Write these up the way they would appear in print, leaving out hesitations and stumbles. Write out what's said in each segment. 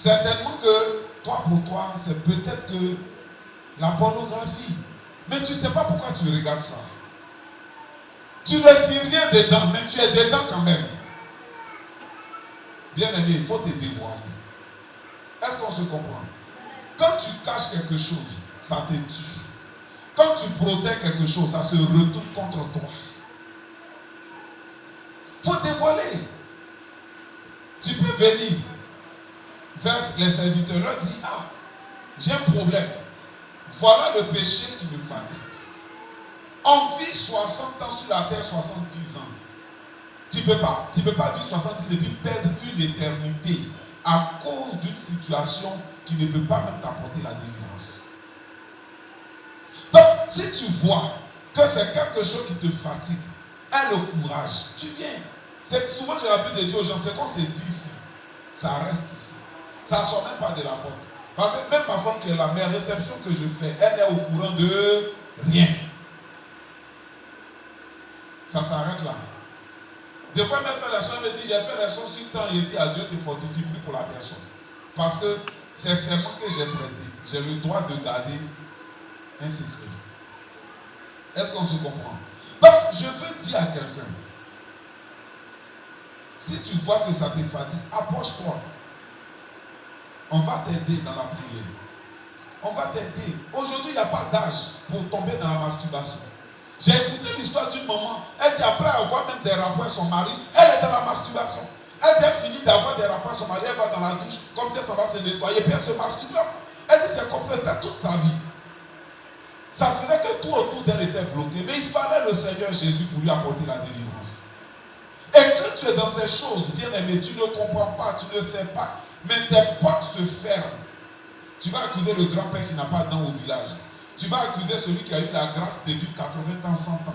Certainement que toi, pour toi, c'est peut-être que la pornographie. Mais tu ne sais pas pourquoi tu regardes ça. Tu ne tires rien dedans, mais tu es dedans quand même. Bien aimé, il faut te dévoiler. Est-ce qu'on se comprend? Quand tu caches quelque chose, ça te tue. Quand tu protèges quelque chose, ça se retourne contre toi. Il faut dévoiler. Tu peux venir vers les serviteurs, leur dire, ah, j'ai un problème. Voilà le péché qui me fatigue. On vit 60 ans sur la terre, 70 ans. Tu ne peux pas vivre 70 et puis perdre une éternité à cause d'une situation qui ne peut pas même t'apporter la délivrance. Donc, si tu vois que c'est quelque chose qui te fatigue, aie le courage, tu viens. C'est que souvent j'ai l'habitude de dire aux gens, c'est qu'on s'est dit ici, ça reste ici. Ça ne sort même pas de la porte. Parce que même ma femme qui est là, mes réceptions que je fais, elle est au courant de rien. Ça s'arrête là. Des fois, même la soeur me dit, j'ai fait les choses sur le temps et dit à Dieu, ne fortifie plus pour la personne. Parce que c'est seulement que j'ai prêté. J'ai le droit de garder un secret. Est-ce qu'on se comprend? Donc, je veux dire à quelqu'un, si tu vois que ça te fatigue, approche-toi. On va t'aider dans la prière. On va t'aider. Aujourd'hui, il n'y a pas d'âge pour tomber dans la masturbation. J'ai écouté l'histoire d'une maman. Elle dit après avoir même des rapports avec son mari, elle est dans la masturbation. Elle a fini d'avoir des rapports avec son mari, elle va dans la douche, comme ça, ça va se nettoyer, puis elle se masturbe. Elle dit c'est comme ça, c'était toute sa vie. Ça faisait que tout autour d'elle était bloqué. Mais il fallait le Seigneur Jésus pour lui apporter la délivrance. Et quand tu es dans ces choses, bien aimé, tu ne comprends pas, tu ne sais pas, mais tes portes se ferment. Tu vas accuser le grand-père qui n'a pas de dents au village. Tu vas accuser celui qui a eu la grâce de vivre 80 ans, 100 ans.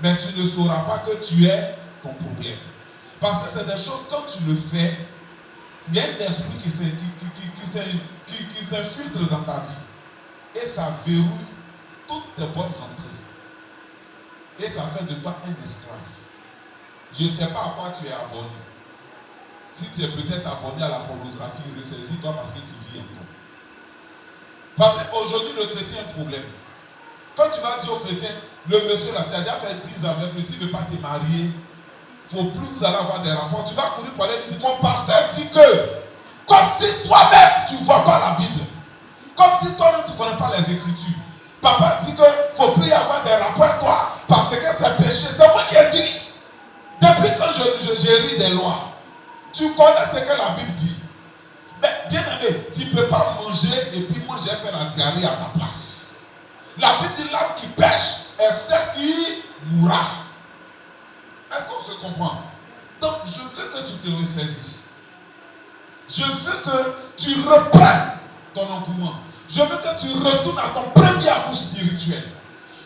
Mais tu ne sauras pas que tu es ton problème. Parce que c'est des choses, quand tu le fais, il y a un esprit qui s'infiltre dans ta vie. Et ça verrouille toutes tes bonnes entrées. Et ça fait de toi un esclave. Je ne sais pas à quoi tu es abonné. Si tu es peut-être abonné à la pornographie, ressaisis-toi parce que tu vis encore. Parce qu'aujourd'hui, le chrétien a un problème. Quand tu vas dire au chrétien, le monsieur là, tu as déjà fait 10 ans avec lui, s'il ne veut pas te marier, il ne faut plus vous allez avoir des rapports. Tu vas courir pour aller dire, mon pasteur dit que, comme si toi-même tu ne vois pas la Bible, comme si toi-même tu ne connais pas les Écritures. Papa dit qu'il ne faut plus y avoir des rapports avec toi, parce que c'est péché. C'est moi qui ai dit. Depuis que j'ai lu des lois, tu connais ce que la Bible dit. Mais bien aimé, tu ne peux pas manger et puis moi j'ai fait la diarrhée à ta place. La Bible dit l'âme qui pêche est celle qui mourra. Est-ce qu'on se comprend? Donc je veux que tu te ressaisisses. Je veux que tu reprennes ton engouement. Je veux que tu retournes à ton premier amour spirituel.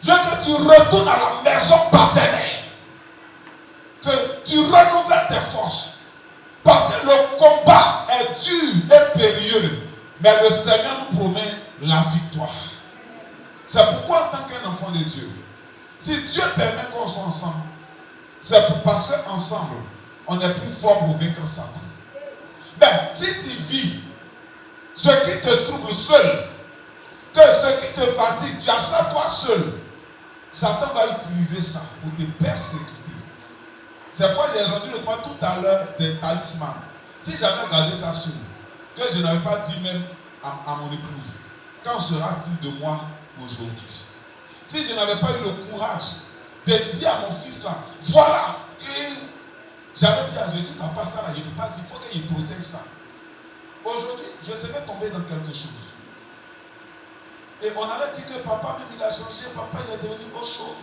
Je veux que tu retournes à la maison partenaire. Que tu renouvelles tes forces. Parce que le combat est dur et périlleux. Mais le Seigneur nous promet la victoire. C'est pourquoi en tant qu'un enfant de Dieu, si Dieu permet qu'on soit ensemble, c'est parce qu'ensemble, on est plus fort pour vaincre Satan. Mais si tu vis ce qui te trouble seul, que ce qui te fatigue, tu as ça toi seul, Satan va utiliser ça pour te persécuter. C'est pourquoi j'ai rendu le point tout à l'heure des talismans. Si j'avais gardé ça seul, que je n'avais pas dit même à mon épouse, qu'en sera-t-il de moi aujourd'hui? Si je n'avais pas eu le courage de dire à mon fils là, voilà, et j'avais dit à Jésus, papa, ça là, je ne peux pas dire, il faut qu'il protège ça. Aujourd'hui, je serais tombé dans quelque chose. Et on allait dire que papa, même il a changé, papa, il est devenu autre chose.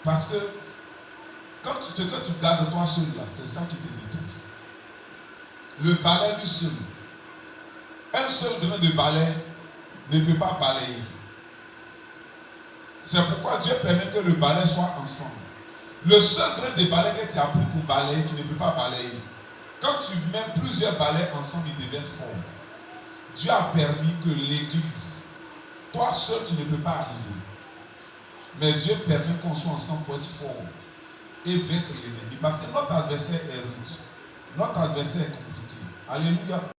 Parce que ce que tu gardes toi seul là, c'est ça qui te détruit. Le balai lui seul. Un seul grain de balai ne peut pas balayer. C'est pourquoi Dieu permet que le balai soit ensemble. Le seul grain de balai que tu as pris pour balayer, qui ne peut pas balayer, quand tu mets plusieurs balais ensemble, ils deviennent forts. Dieu a permis que l'église, toi seul, tu ne peux pas arriver. Mais Dieu permet qu'on soit ensemble pour être fort et vaincre l'ennemi. Parce que notre adversaire est rude. Notre adversaire est compliqué. Alléluia.